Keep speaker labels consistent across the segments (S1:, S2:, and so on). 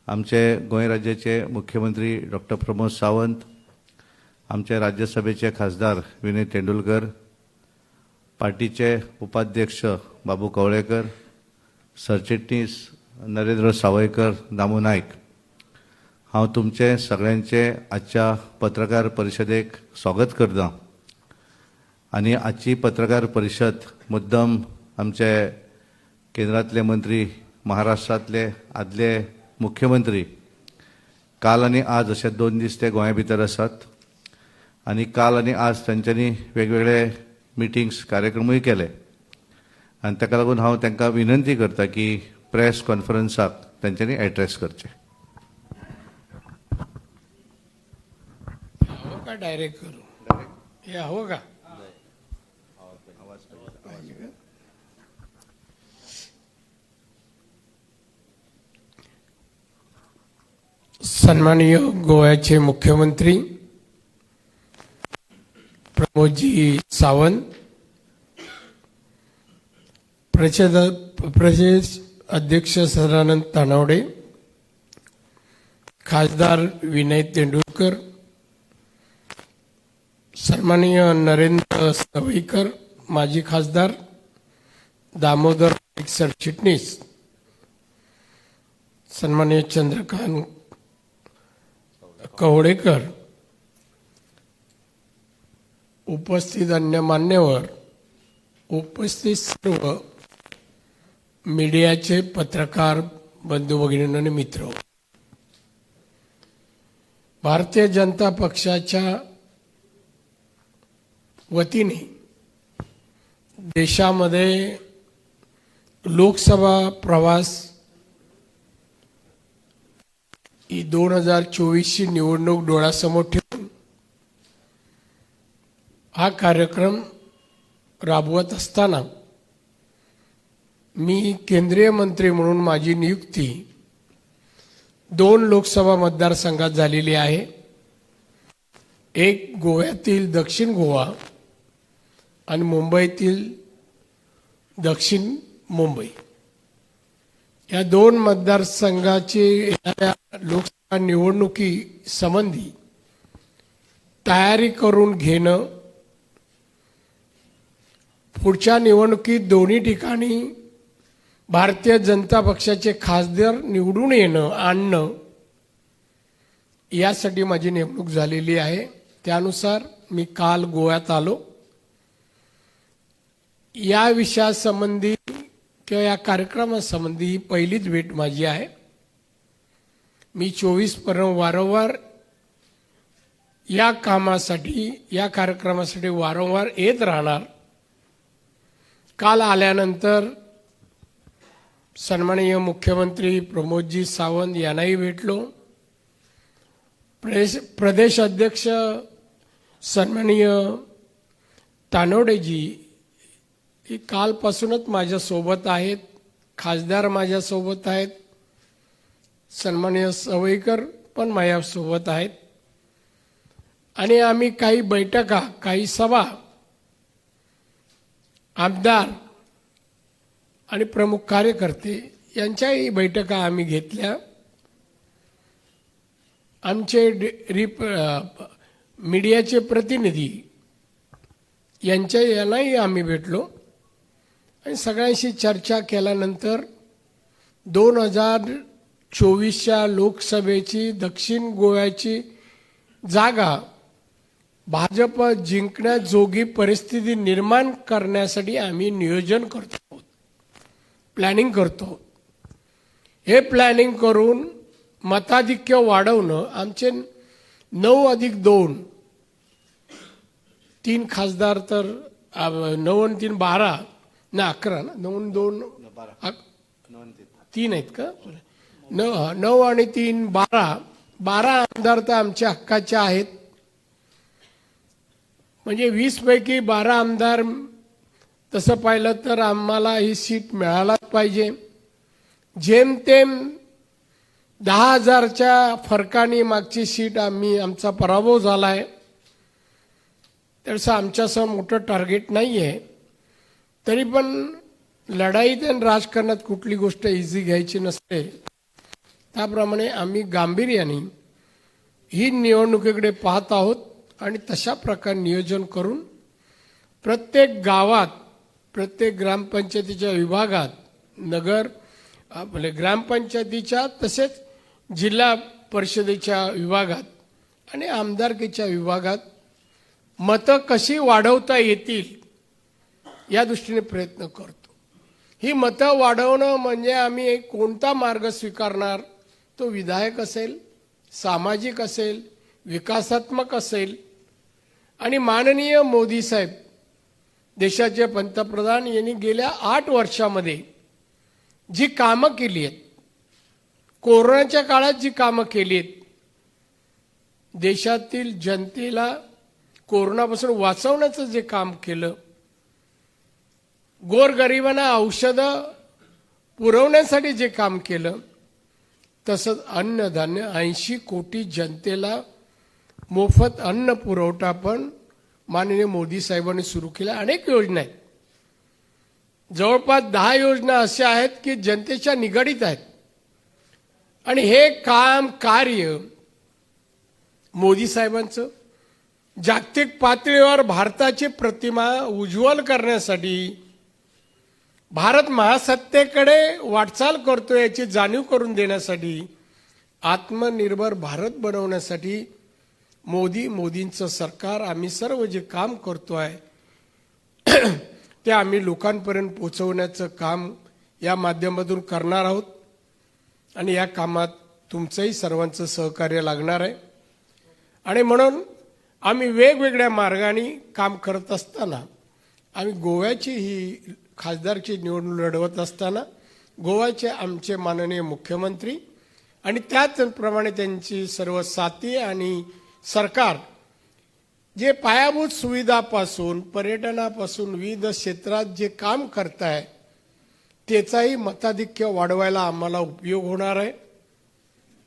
S1: आमचे गोंय राज्याचे मुख्यमंत्री डॉक्टर प्रमोद सावंत, आमचे राज्यसभेचे खासदार विनय तेंडुलकर, पार्टीचे उपाध्यक्ष बाबू कवळेकर, सरचिटणीस नरेंद्र सावयकर, दामू नायक, हांव तुमचे सगळ्यांचे आजच्या पत्रकार परिशदेक स्वागत करता। आणि आजची पत्रकार परिषद मुद्दम आमचे केंद्रातले मंत्री, महाराष्ट्रातले आदले मुख्यमंत्री काल आणि आज असे 2 दीस ते गोंया भितर आसात आणि काल आणि आज तांच्यांनी वेगवेगळे मिटिंग्स कार्यक्रमूय केले आणि ताका लागून हांव तांकां विनंती करता की प्रेस कॉन्फरन्साक तांच्यांनी एड्रेस करचे।
S2: का डायरेक्ट करू हे हवं का? सन्माननीय गोव्याचे मुख्यमंत्री प्रमोदजी सावंत, प्रदेश अध्यक्ष सदानंद तानावडे, खासदार विनय तेंडुलकर, सन्माननीय नरेंद्र सावयकर, माजी खासदार, दामोदर सरचिटणीस, सन्माननीय चंद्रकांत कवळेकर, उपस्थित अन्य मान्यवर, उपस्थित सर्व मीडियाचे पत्रकार बंधू भगिनी आणि मित्र, भारतीय जनता पक्षाच्या वतीने देशामध्ये लोकसभा प्रवास ही 2024 ची निवडणूक डोळ्यासमोर ठेवून हा कार्यक्रम राबवत असताना मी केंद्रीय मंत्री म्हणून माझी नियुक्ती 2 लोकसभा मतदारसंघात झालेली आहे। एक गोव्यातील दक्षिण गोवा आणि मुंबईतील दक्षिण मुंबई या 2 मतदारसंघाची लोकसभा निवडणुकी संबंधी तयारी करून घेणं, पुढच्या निवडणुकीत दोन्ही ठिकाणी भारतीय जनता पक्षाचे खासदार निवडून येणं आणणं यासाठी माझी नेमणूक झालेली आहे। त्यानुसार मी काल गोव्यात आलो। या विषयासंबंधी किंवा या कार्यक्रमासंबंधी पहिलीच भेट माझी आहे। मी 24 पर्यंत वारंवार या कामासाठी या कार्यक्रमासाठी वारंवार येत राहणार। काल आल्यानंतर सन्माननीय मुख्यमंत्री प्रमोदजी सावंत यांनाही भेटलो। प्रदेश अध्यक्ष सन्माननीय तानवडेजी हे कालपासूनच माझ्यासोबत आहेत, खासदार माझ्यासोबत आहेत, सन्माननीय सावयकर पण माझ्यासोबत आहेत आणि आम्ही काही बैठका, काही सभा, आमदार आणि प्रमुख कार्यकर्ते यांच्याही बैठका आम्ही घेतल्या। आमचे मीडियाचे प्रतिनिधी यांनाही आम्ही भेटलो आणि सगळ्यांशी चर्चा केल्यानंतर 2024च्या लोकसभेची दक्षिण गोव्याची जागा भाजप जिंकण्याजोगी परिस्थिती निर्माण करण्यासाठी आम्ही नियोजन करतो, प्लॅनिंग करतो। हे प्लॅनिंग करून मताधिक्य वाढवणं, आमचे 9+2 3 खासदार तर 9 आणि 3 12 ना 11 ना 9 आणि 2 3 आहेत का? 9 आणि 3 12 आमदार तर आमच्या हक्काचे आहेत। म्हणजे 20 पैकी 12 आमदार तसं पाहिलं तर आम्हाला ही सीट मिळालाच पाहिजे। जेमतेम 10,000च्या फरकाने मागची सीट आमचा पराभव झाला आहे। त्याचं आमच्यासमोर मोठं टार्गेट नाही आहे, तरी पण लढाईत आणि राजकारणात कुठली गोष्ट इझी घ्यायची नसते। त्याप्रमाणे आम्ही गांभीर्याने ही निवडणुकीकडे पाहत आहोत आणि तशा प्रकारे नियोजन करून प्रत्येक गावात, प्रत्येक ग्रामपंचायतीच्या विभागात, नगर आपले ग्रामपंचायतीच्या तसेच जिल्हा परिषदेच्या विभागात आणि आमदारकीच्या विभागात मतं कशी वाढवता येतील या दृष्टीने प्रयत्न करतो. ही मतं वाढवणं म्हणजे आम्ही एक कोणता मार्ग स्वीकारणार, तो विधायक असेल, सामाजिक असेल, विकासात्मक असेल. आणि माननीय मोदी साहेब देशाचे पंतप्रधान यांनी गेल्या 8 वर्षामध्ये जी कामं केली आहेत, कोरोनाच्या काळात जी कामं केली आहेत, देशातील जनतेला कोरोनापासून वाचवण्याचं जे काम केलं, गोरगरिबांना औषधं पुरवण्यासाठी जे काम केलं, तसंच अन्नधान्य 80 कोटी जनतेला मोफत अन्न पुरवठा पण माननीय मोदी साहेबांनी सुरू केल्या. अनेक योजना आहेत, जवळपास 10 योजना अशा आहेत की जनतेच्या निगडीत आहेत. आणि हे काम कार्य मोदी साहेबांचं जागतिक पातळीवर भारताची प्रतिमा उज्ज्वल करण्यासाठी, भारत महासत्तेकडे वाटचाल करतो याची जाणीव करून देण्यासाठी, आत्मनिर्भर भारत बनवण्यासाठी मोदींचं सरकार, आम्ही सर्व जे काम करतो आहे ते आम्ही लोकांपर्यंत पोहोचवण्याचं काम या माध्यमातून करणार आहोत. आणि या कामात तुमचंही सर्वांचं सहकार्य लागणार आहे. आणि म्हणून आम्ही वेगवेगळ्या मार्गाने काम करत असताना, आम्ही गोव्याची ही खासदारची निवडणूक लढवत असताना गोव्याचे आमचे माननीय मुख्यमंत्री आणि त्याचप्रमाणे त्यांची सर्व साथी आणि सरकार जे पायाभूत सुविधापासून, पर्यटनापासून विविध क्षेत्रात जे काम करताय त्याचाही मताधिक्य वाढवायला आम्हाला उपयोग होणार आहे.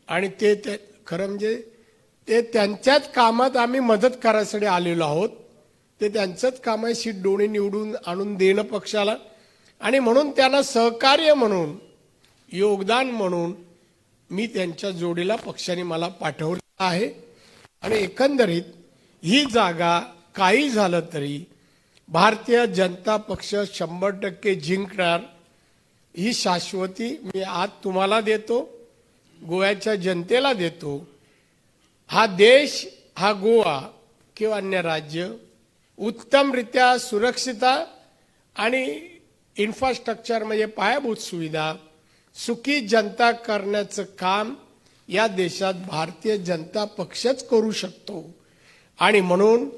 S2: आणि ते खरं म्हणजे ते त्यांच्याच कामात आम्ही मदत करायसाठी आलेलो आहोत. ते त्यांचंच काम आहे सीट डोळे निवडून आणून देणं पक्षाला. आणि म्हणून त्यांना सहकार्य म्हणून, योगदान म्हणून मी त्यांच्या जोडीला पक्षाने मला पाठवलं आहे. आणि एकंदरीत ही जागा काही झालं तरी भारतीय जनता पक्ष 100% जिंकणार, ही शाश्वती मी आज तुम्हाला देतो, गोव्याच्या जनतेला देतो. हा देश, हा गोवा किंवा अन्य राज्य उत्तमरित्या सुरक्षितता आणि इन्फ्रास्ट्रक्चर म्हणजे पायाभूत सुविधा सुखी जनता करण्याचं काम या देशात भारतीय जनता पक्षच करू शकतो. आणि म्हणून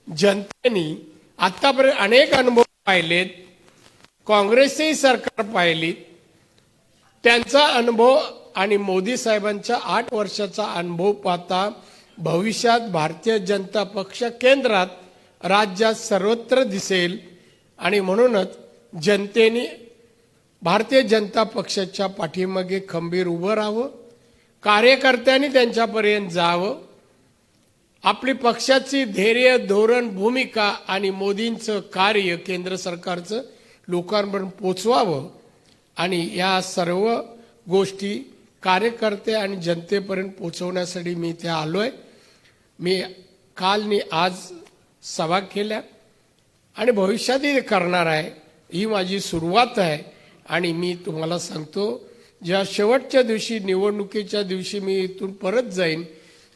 S2: जनतेने आतापर्यंत अनेक अनुभव पाहिलेत, काँग्रेसही सरकार पाहिली, त्यांचा अनुभव आणि मोदी साहेबांच्या 8 वर्षाचा अनुभव पाहता भविष्यात भारतीय जनता पक्ष केंद्रात, राज्यात सर्वत्र दिसेल. आणि म्हणूनच जनतेने भारतीय जनता पक्षाच्या पाठीमागे खंबीर उभं राहावं, कार्यकर्त्यांनी त्यांच्यापर्यंत जावं, आपली पक्षाची धैर्य, धोरण, भूमिका आणि मोदींचं कार्य केंद्र सरकारचं लोकांपर्यंत पोचवावं. आणि या सर्व गोष्टी कार्यकर्ते आणि जनतेपर्यंत पोचवण्यासाठी मी इथे आलोय. मी कालनी आज सभा केल्या आणि भविष्यातही करणार आहे. ही माझी सुरुवात आहे. आणि मी तुम्हाला सांगतो, ज्या शेवटच्या दिवशी, निवडणुकीच्या दिवशी मी इथून परत जाईन,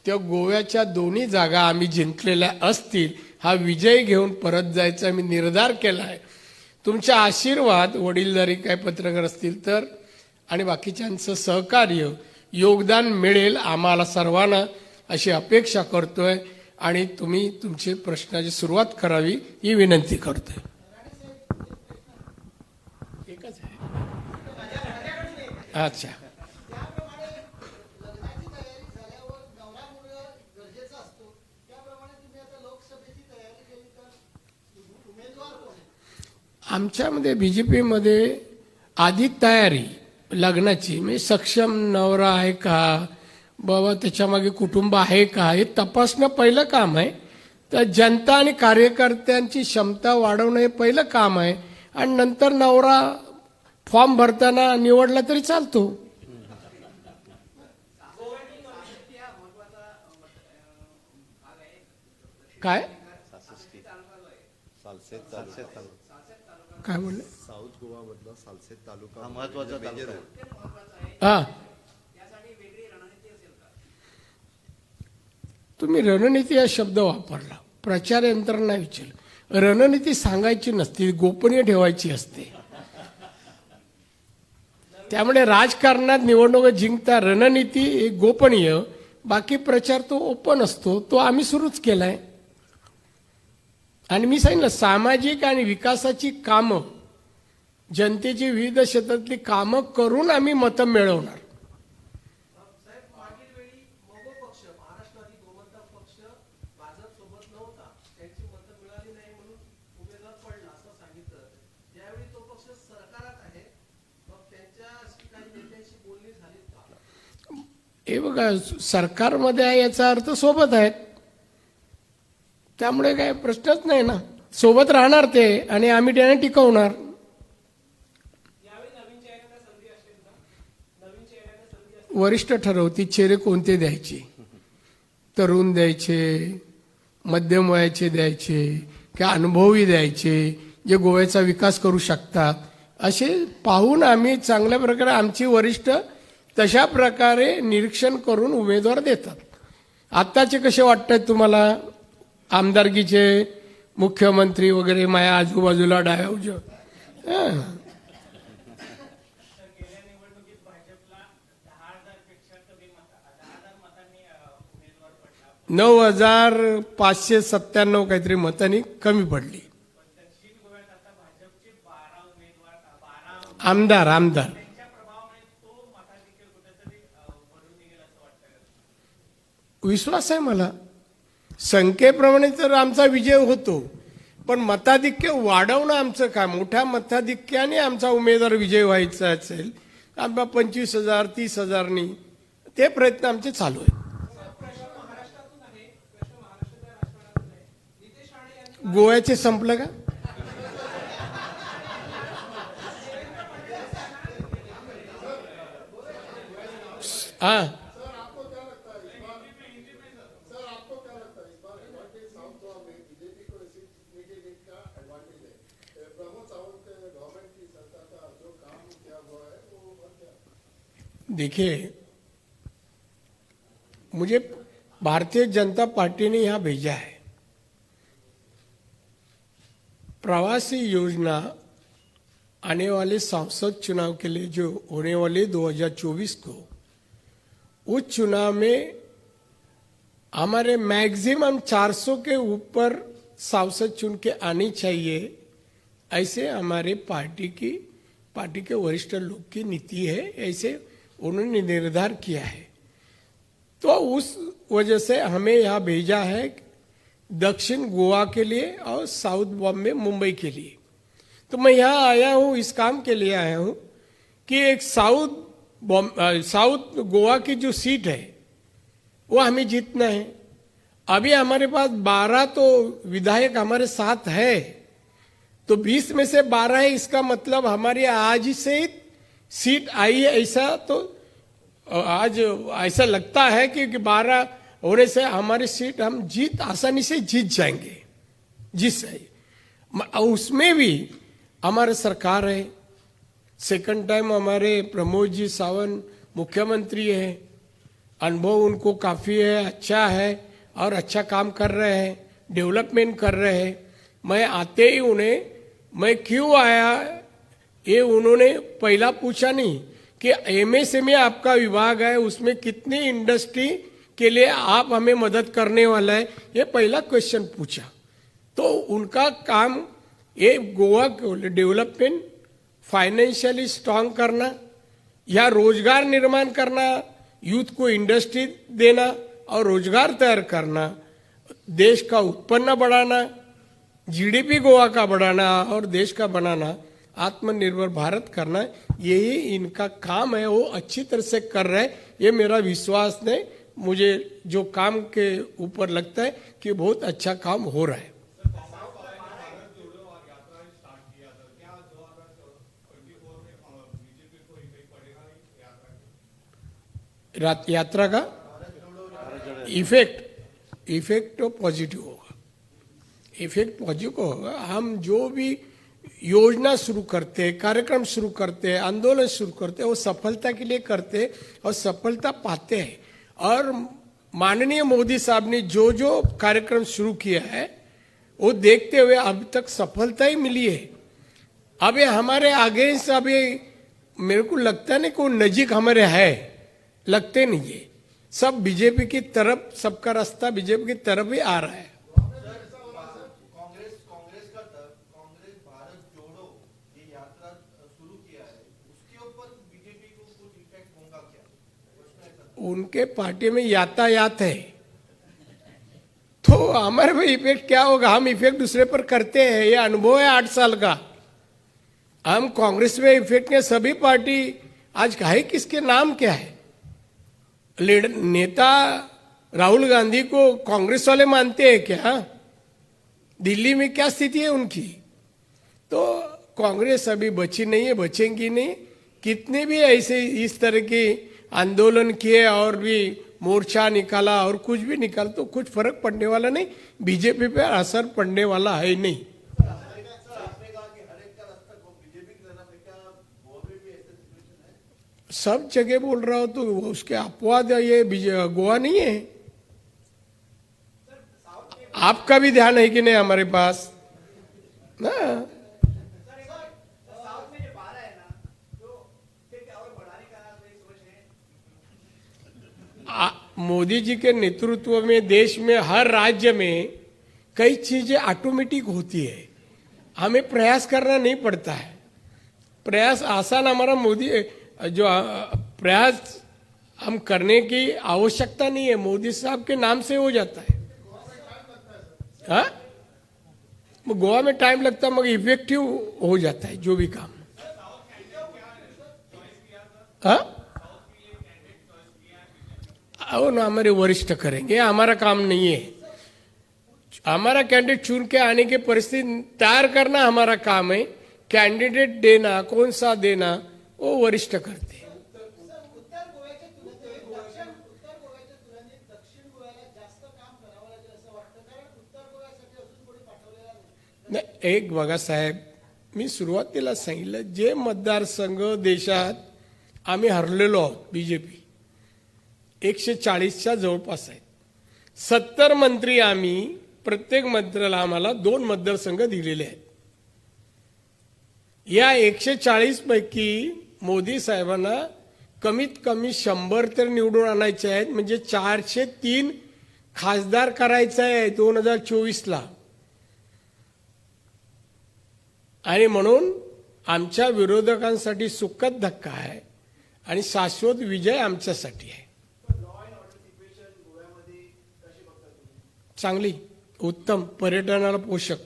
S2: तेव्हा गोव्याच्या 2 जागा आम्ही जिंकलेल्या असतील. हा विजय घेऊन परत जायचा मी निर्धार केला आहे. तुमचा आशीर्वाद, वडीलधारी काय पत्रकार असतील तर, आणि बाकीच्यांचं सहकार्य, योगदान मिळेल आम्हाला सर्वांना अशी अपेक्षा करतोय. आणि तुम्ही तुमची प्रश्नाची सुरुवात करावी ही विनंती करतोय. एकच आहे. अच्छा. आमच्यामध्ये बीजेपीमध्ये आधी तयारी लग्नाची, म्हणजे सक्षम नवरा आहे का, बाबा त्याच्यामागे कुटुंब आहे का, हे तपासणं पहिलं काम आहे. तर जनता आणि कार्यकर्त्यांची क्षमता वाढवणं हे पहिलं काम आहे. आणि नंतर नवरा फॉर्म भरताना निवडला तरी चालतो. काय काय म्हणले?
S3: साऊथ गोवा मधला सालसेत तालुका
S1: हा महत्वाचा तालुका आहे.
S2: हा, तुम्ही रणनीती हा शब्द वापरला, प्रचार यंत्रणा विचारलं. रणनीती सांगायची नसते, गोपनीय ठेवायची असते. त्यामुळे राजकारणात निवडणूक जिंकता रणनीती एक गोपनीय, बाकी प्रचार तो ओपन असतो. तो आम्ही सुरूच केलाय. आणि मी सांगितलं, सामाजिक आणि विकासाची कामं, जनतेची विविध क्षेत्रातली कामं करून आम्ही मतं मिळवणार. हे बघा, सरकारमध्ये आहे याचा अर्थ सोबत आहेत. त्यामुळे काय प्रश्नच नाही ना, सोबत राहणार ते आणि आम्ही त्यांना टिकवणार. वरिष्ठ ठरवतील चेहरे कोणते द्यायचे, तरुण द्यायचे, मध्यम वयाचे द्यायचे, किंवा अनुभवी द्यायचे, जे गोव्याचा विकास करू शकतात, असे पाहून आम्ही चांगल्या प्रकारे आमची वरिष्ठ तशा प्रकारे निरीक्षण करून उमेदवार देतात. आत्ताचे कसे वाटतात तुम्हाला आमदारकीचे मुख्यमंत्री वगैरे माझ्या आजूबाजूला डाव्या उजव्या? 9,597 काहीतरी मतांनी कमी पडली. आमदार विश्वास आहे मला. संख्येप्रमाणे तर आमचा विजय होतो, पण मताधिक्य वाढवणं आमचं काम. मोठ्या मताधिक्याने आमचा उमेदवार विजय व्हायचा असेल, आम्हाला 25,000 30,000नी, ते प्रयत्न आमचे चालू आहेत. गोव्याचे संपलं का? हा, देखिए, मुझे भारतीय जनता पार्टी ने यहाँ भेजा है. प्रवासी योजना आने वाले सांसद चुनाव के लिए जो होने वाले 2024 को, उस चुनाव में हमारे मैक्सिमम 400 के ऊपर सांसद चुन के आनी चाहिए, ऐसे हमारे पार्टी के वरिष्ठ लोग की नीति है. ऐसे उन्होंने निर्धार किया है. तो उस वजह से हमें यहाँ भेजा है दक्षिण गोवा के लिए और साउथ बॉम्बे मुंबई के लिए. तो मैं यहाँ आया हूँ, इस काम के लिए आया हूँ कि एक साउथ गोवा की जो सीट है वो हमें जीतना है. अभी हमारे पास 12 तो विधायक हमारे साथ है, तो 20 में से 12 है. इसका मतलब हमारी आज ही से सीट आई है. ऐसा तो आज ऐसा लगता है कि 12 होने से हमारी सीट हम आसानी से जीत जाएंगे. उसमें भी हमारे सरकार है. सेकंड टाइम हमारे प्रमोद जी सावंत मुख्यमंत्री है. अनुभव उनको काफी है, अच्छा है और अच्छा काम कर रहे हैं, डेवलपमेंट कर रहे हैं. मैं आते ही उन्हें, मैं क्यों आया ये उन्होंने पहला पूछा नहीं कि एमएसएमई आपका विभाग है, उसमें कितनी इंडस्ट्री के लिए आप हमें मदद करने वाला है, ये पहला क्वेश्चन पूछा. तो उनका काम ये गोवा को डेवलपमेंट, फाइनेंशियली स्ट्रांग करना, या रोजगार निर्माण करना, यूथ को इंडस्ट्री देना और रोजगार तैयार करना, देश का उत्पन्न बढ़ाना, जीडीपी गोवा का बढ़ाना और देश का बनाना, आत्मनिर्भर भारत करना, यही इनका काम है. वो अच्छी तरह से कर रहे हैं, ये मेरा विश्वास है. मुझे जो काम के ऊपर लगता है कि बहुत अच्छा काम हो रहा है. यात्रा का इफेक्ट तो पॉजिटिव होगा. इफेक्ट पॉजिटिव होगा। हम जो भी योजना शुरू करते, कार्यक्रम शुरू करते, आंदोलन शुरू करते, वो सफलता के लिए करते और सफलता पाते हैं। और माननीय मोदी साहब ने जो जो कार्यक्रम शुरू किया है वो देखते हुए अब तक सफलता ही मिली है। अब ये हमारे आगे से अभी मेरे को लगता नहीं कोई नजीक हमारे है, लगते नहीं है। सब बीजेपी की तरफ, सबका रास्ता बीजेपी की तरफ ही आ रहा है।
S3: कांग्रेस भारत जोड़ो ये यात्रा शुरू किया है, उसके ऊपर बीजेपी को कुछ इफेक्ट होगा क्या? प्रश्न है।
S2: उनके पार्टी में यातायात है तो हमारे में इफेक्ट क्या होगा? हम इफेक्ट दूसरे पर करते हैं, ये अनुभव है 8 साल का। हम कांग्रेस में इफेक्ट के सभी पार्टी आज है, किसके नाम क्या है? लीडर नेता राहुल गांधी को कांग्रेस वाले मानते हैं क्या? दिल्ली में क्या स्थिति है उनकी? तो कांग्रेस अभी बची नहीं है, बचेंगी नहीं। कितने भी ऐसे इस तरह के आंदोलन किए और भी मोर्चा निकाला और कुछ भी निकाला तो कुछ फर्क पड़ने वाला नहीं, बीजेपी पे असर पड़ने वाला है नहीं। सब जगह बोल रहा हो तो उसके अपवाद ये गोवा नहीं है। आपका भी ध्यान है कि नहीं हमारे पास ना? मोदी जी के नेतृत्व में देश में हर राज्य में कई चीजें ऑटोमेटिक होती है, हमें प्रयास करना नहीं पड़ता है। प्रयास आसान हमारा मोदी जो प्रयास हम करने की आवश्यकता नहीं है, मोदी साहब के नाम से हो जाता है। हाँ, गोवा में टाइम लगता है मगर इफेक्टिव हो जाता है जो भी काम। हाँ, वो ना हमारे वरिष्ठ करेंगे, हमारा काम नहीं है। हमारा कैंडिडेट चुन के आने की परिस्थिति तैयार करना हमारा काम है। कैंडिडेट देना, कौन सा देना, वो वरिष्ठ करते हैं। एक बघा साहेब, मी सुरुवातीला सांगितलं, जे मतदारसंघ देशात आम्ही हरलेलो आहोत, बीजेपी 140च्या जवळपास आहेत। 70 मंत्री आम्ही, प्रत्येक मंत्र्याला आम्हाला 2 मतदारसंघ दिलेले आहेत। या 140 पैकी मोदी साहेबांना कमीत कमी 100 तर निवडून आणायचे आहेत, म्हणजे 403 खासदार करायचं आहे 2024ला। आणि म्हणून आमच्या विरोधकांसाठी सुखद धक्का आहे आणि शाश्वत विजय आमच्यासाठी आहे। चांगली, उत्तम, पर्यटनाला पोषक।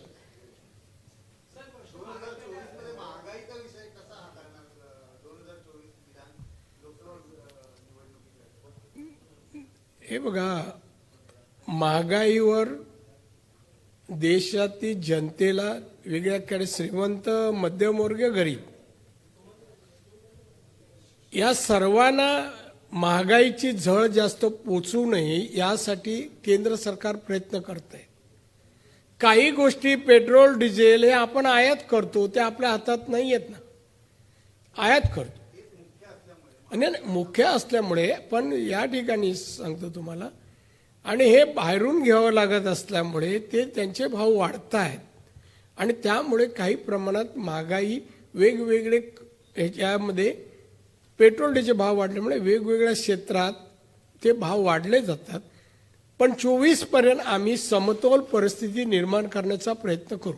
S2: हे बघा, महागाईवर देशातील जनतेला वेगळ्याकडे श्रीमंत, मध्यमवर्गीय, गरीब या सर्वांना महागाईची झळ जास्त पोचू नये यासाठी केंद्र सरकार प्रयत्न करते। काही गोष्टी पेट्रोल, डिझेल हे आपण आयात करतो, ते आपल्या हातात नाही आहेत ना, आयात करतो। आणि मुख्य असल्यामुळे पण या ठिकाणी सांगतो तुम्हाला, आणि हे बाहेरून घ्यावं लागत असल्यामुळे ते त्यांचे भाव वाढत आहेत आणि त्यामुळे काही प्रमाणात महागाई वेगवेगळे ह्याच्यामध्ये पेट्रोल डिझेल भाव वाढल्यामुळे वेगवेगळ्या क्षेत्रात ते भाव वाढले जातात। पण 24 पर्यंत आम्ही समतोल परिस्थिती निर्माण करण्याचा प्रयत्न करू।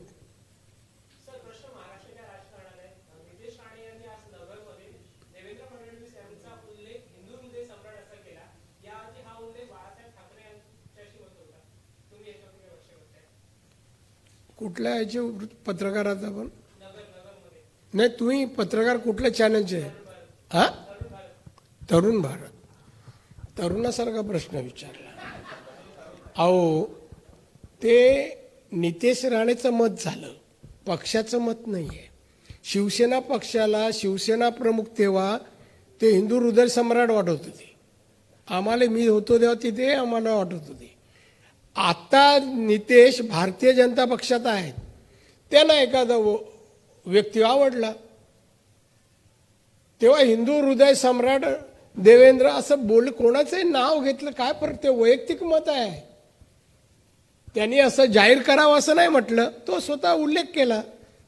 S2: कुठल्या याचे पत्रकारात आपण नाही, तुम्ही पत्रकार कुठल्या चॅनलचे? हा, तरुण भारत। तरुणासारखा प्रश्न विचारला। अहो, ते नितेश राणेचं मत झालं, पक्षाचं मत नाहीये। शिवसेना पक्षाला शिवसेना प्रमुख तेव्हा ते हिंदू हृदय सम्राट वाटत होते आम्हाला, मी होतो तेव्हा तिथे आम्हाला वाटत होते। आता नितेश भारतीय जनता पक्षात आहेत, त्यांना एखादा व्यक्ती आवडला तेव्हा हिंदू हृदय सम्राट देवेंद्र असं कोणाचंही नाव घेतलं काय फरक, ते वैयक्तिक मत आहे. त्यांनी असं जाहीर करावं असं नाही म्हटलं, तो स्वतः उल्लेख केला,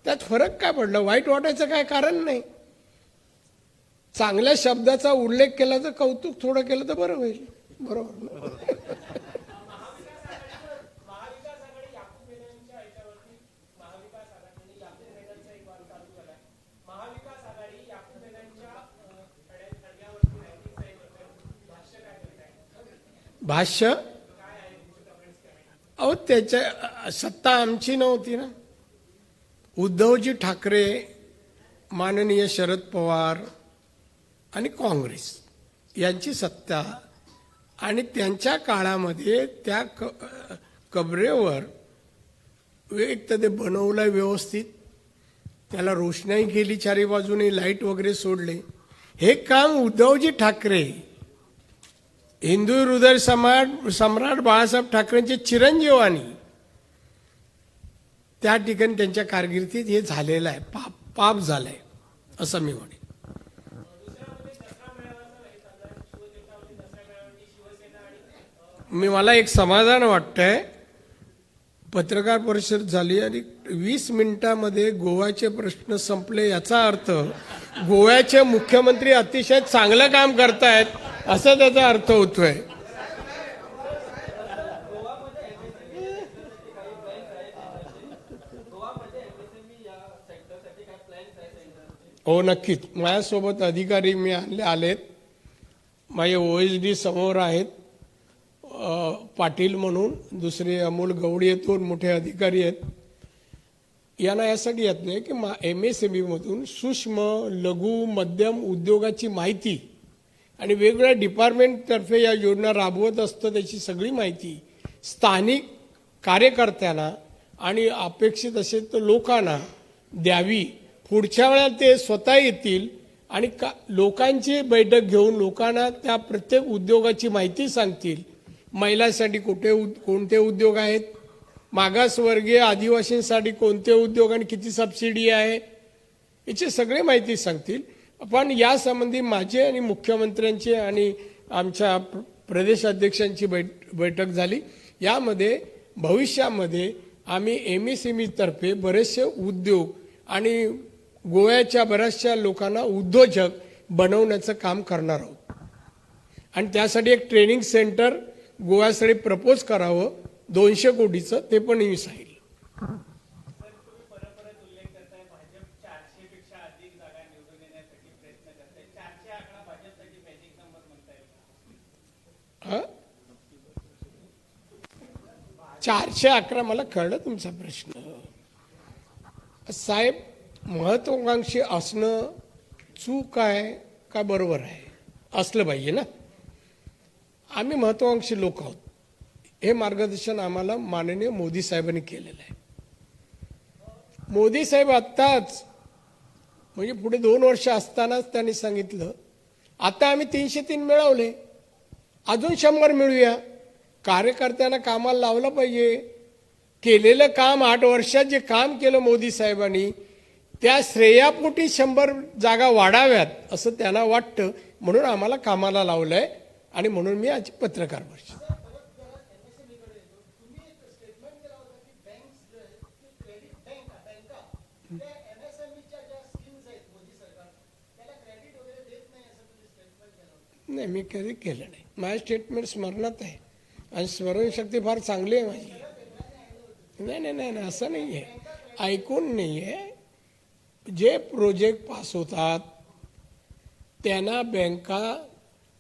S2: त्यात फरक काय पडला, वाईट वाटायचं काय कारण नाही. चांगल्या शब्दाचा उल्लेख केला तर कौतुक थोडं केलं तर बरं होईल. बरोबर ना? भाष्य अहो त्याच्या सत्ता आमची नव्हती ना. उद्धवजी ठाकरे, माननीय शरद पवार आणि काँग्रेस यांची सत्ता, आणि त्यांच्या काळामध्ये त्या कबरेवर एक तर ते बनवलं व्यवस्थित, त्याला रोषणाई केली, चारी बाजूने लाईट वगैरे सोडले. हे काम उद्धवजी ठाकरे, हिंदू हृदय सम्राट बाळासाहेब ठाकरेंचे चिरंजीवानी, त्या ठिकाणी त्यांच्या कारकिर्दीत हे झालेलं आहे, पाप झालंय असं मी म्हणेन. मला एक समाधान वाटतंय, पत्रकार परिषद झाली आणि 20 मिनिटांमध्ये गोव्याचे प्रश्न संपले, याचा अर्थ गोव्याचे मुख्यमंत्री अतिशय चांगलं काम करतायत असा त्याचा अर्थ होतोय. हो नक्कीच, माझ्यासोबत अधिकारी मी आलेत, माझे OSD समोर आहेत, पाटील म्हणून, दुसरे अमोल गवडी, 2 मोठे अधिकारी आहेत. यांना यासाठी येत नाही की MSME मधून सूक्ष्म लघु मध्यम उद्योगाची माहिती आणि वेगवेगळ्या डिपार्टमेंटतर्फे या योजना राबवत असतं, त्याची सगळी माहिती स्थानिक कार्यकर्त्यांना आणि अपेक्षित असेल तर लोकांना द्यावी. पुढच्या वेळेला ते स्वतः येतील आणि लोकांची बैठक घेऊन लोकांना त्या प्रत्येक उद्योगाची माहिती सांगतील. महिलांसाठी कोणते उद्योग आहेत, मागासवर्गीय आदिवासींसाठी कोणते उद्योग आणि किती सबसिडी आहे, याची सगळी माहिती सांगतील. पण यासंबंधी माझे आणि मुख्यमंत्र्यांची आणि आमच्या प्रदेशाध्यक्षांची बैठक झाली. यामध्ये भविष्यामध्ये आम्ही MSME तर्फे बरेचसे उद्योग आणि गोव्याच्या बऱ्याचशा लोकांना उद्योजक बनवण्याचं काम करणार आहोत. आणि त्यासाठी एक ट्रेनिंग सेंटर गोव्यासाठी प्रपोज करावं 200 कोटीचं, ते पण मी सांगितलं. हा 411 मला कळलं तुमचा प्रश्न साहेब. महत्वाकांक्षी असणं चूक आहे का बरोबर आहे, असलं पाहिजे ना. आम्ही महत्वाकांक्षी लोक आहोत, हे मार्गदर्शन आम्हाला माननीय मोदी साहेबांनी केलेलं आहे. मोदी साहेब आत्ताच म्हणजे पुढे 2 वर्ष असतानाच त्यांनी सांगितलं, आता आम्ही 303 मिळवले, अजून 100 मिळूया. कार्यकर्त्यांना कामाला लावलं पाहिजे. केलेलं काम 8 वर्षात जे काम केलं मोदी साहेबांनी, त्या श्रेयापोटी 100 जागा वाढाव्यात असं त्यांना वाटतं, म्हणून आम्हाला कामाला लावलंय. आणि म्हणून मी आज पत्रकार परिषद. नाही मी कधी केलं नाही, माझे स्टेटमेंट स्मरणात आहे आणि स्मरणशक्ती फार चांगली आहे माझी. नाही नाही नाही असं नाही आहे, ऐकून नाही आहे. जे प्रोजेक्ट पास होतात त्यांना बँका,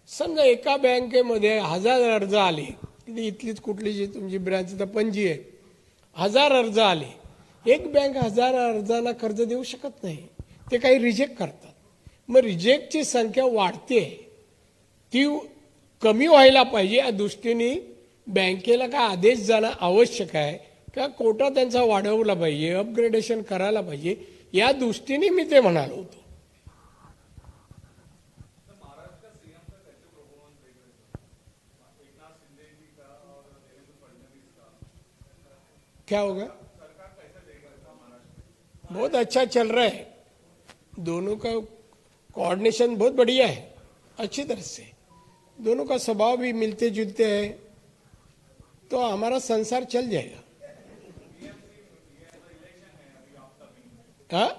S2: समजा एका बँकेमध्ये 1000 अर्ज आले, इथलीच कुठली जी तुमची ब्रँच तर पणजी आहे, 1000 अर्ज आले, एक बँक 1000 अर्जांना कर्ज देऊ शकत नाही, ते काही रिजेक्ट करतात. मग रिजेक्टची संख्या वाढते, ती कमी व्हायला पाहिजे. या दृष्टीने बँकेला काय आदेश जाणं आवश्यक आहे का, कोटा त्यांचा वाढवला पाहिजे, अपग्रेडेशन करायला पाहिजे, या दृष्टीने मी ते म्हणालो होतो. क्या होगा? बहुत अच्छा चल रहा है, दोनों का कोऑर्डिनेशन बहुत बढ़िया है, अच्छी तरह से दोनों का स्वभाव भी मिलते जुलते हैं, तो हमारा संसार चल जाएगा। हाँ,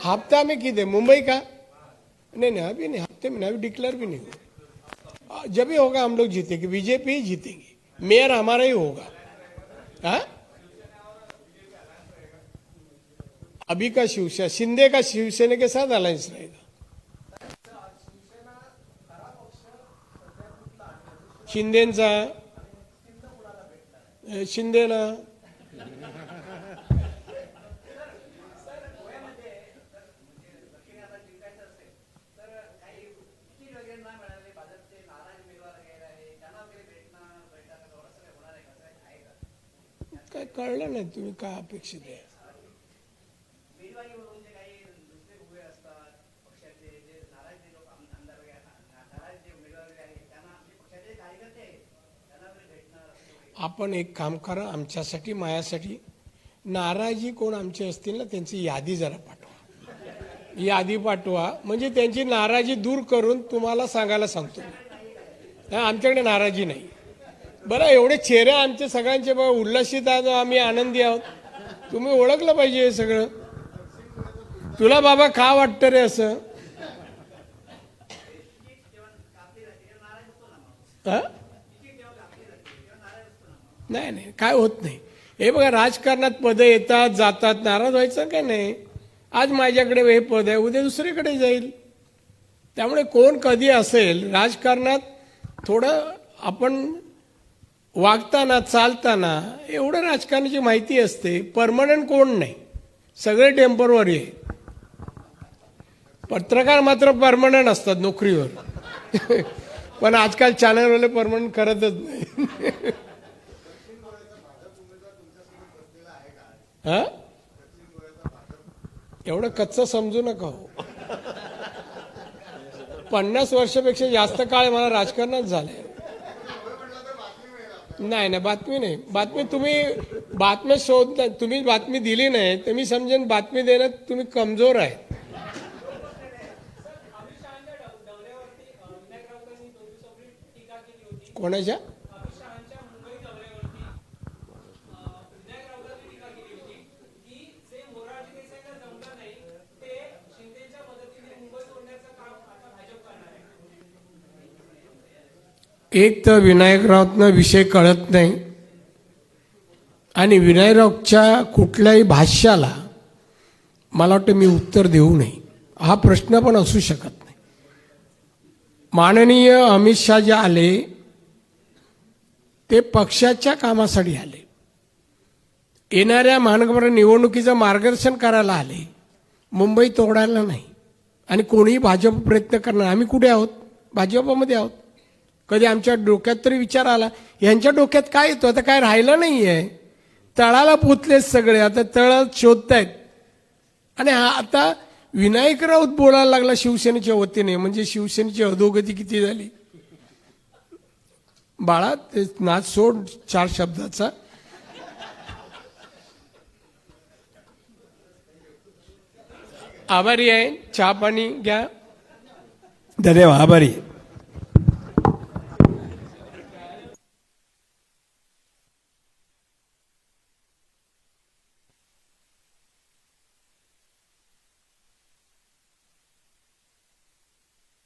S2: हफ्ता में किधर? मुंबई का? नहीं, अभी नहीं, हफ्ते में नहीं, अभी डिक्लेयर भी नहीं हुआ। जब भी होगा हम लोग जीतेंगे, बीजेपी ही जीतेंगे, मेयर हमारा ही होगा। हाँ, अभी का शिवसेना, शिंदे का शिवसेना के साथ अलायंस रहेगा। शिंदेचा शिंदेना काय कळलं नाही तुम्ही काय अपेक्षित आहे? आपण एक काम करा, आमच्यासाठी माझ्यासाठी नाराजी कोण आमचे असतील ना त्यांची यादी जरा पाठवा, यादी पाठवा, म्हणजे त्यांची नाराजी दूर करून तुम्हाला सांगायला सांगतो। आमच्याकडे नाराजी नाही बरं, एवढे चेहरे आमचे सगळ्यांचे बघा उल्हासित आहोत, आम्ही आनंदी आहोत, तुम्ही ओळखलं पाहिजे हे सगळं। तुला बाबा का वाटतं रे असं? नाही, काय होत नाही। हे बघा, राजकारणात पदं येतात जातात, नाराज व्हायचं काय नाही। आज माझ्याकडे हे पद आहे, उद्या दुसरीकडे जाईल, त्यामुळे कोण कधी असेल, राजकारणात थोडं आपण वागताना चालताना एवढं राजकारणाची माहिती असते, परमनंट कोण नाही, सगळे टेम्पररी आहे। पत्रकार मात्र परमनंट असतात नोकरीवर पण आजकाल चॅनलवाले परमनंट करतच नाही। हा, एवढं कच्चं समजू नका हो। 50 वर्षापेक्षा जास्त काळ मला राजकारणात झालंय। नाही, बातमी नाही, बातमी तुम्ही बातमी शोधता, तुम्ही बातमी दिली नाही तर मी समजेन बातमी देण्यात तुम्ही कमजोर आहे। कोणाच्या? एक तर विनायक राऊतना विषय कळत नाही आणि विनायक राऊतच्या कुठल्याही भाष्याला मला वाटतं मी उत्तर देऊ नये, हा प्रश्न पण असू शकत नाही। माननीय अमित शाह जे आले ते पक्षाच्या कामासाठी आले, येणाऱ्या महानगर निवडणुकीचं मार्गदर्शन करायला आले, मुंबई तोडायला नाही। आणि कोणीही भाजप प्रयत्न करणार, आम्ही कुठे आहोत? भाजपमध्ये आहोत। कधी आमच्या डोक्यात तरी विचार आला? यांच्या डोक्यात काय येतो? आता काय राहिलं नाहीये, तळाला पोचलेत सगळे, आता तळात शोधतायत। आणि आता विनायक राऊत बोलायला लागला शिवसेनेच्या वतीने, म्हणजे शिवसेनेची अधोगती किती झाली। बाळा, ते नाच सोड 4 शब्दाचा। आभारी आहे, चहा पाणी घ्या, धन्यवाद, आभारी।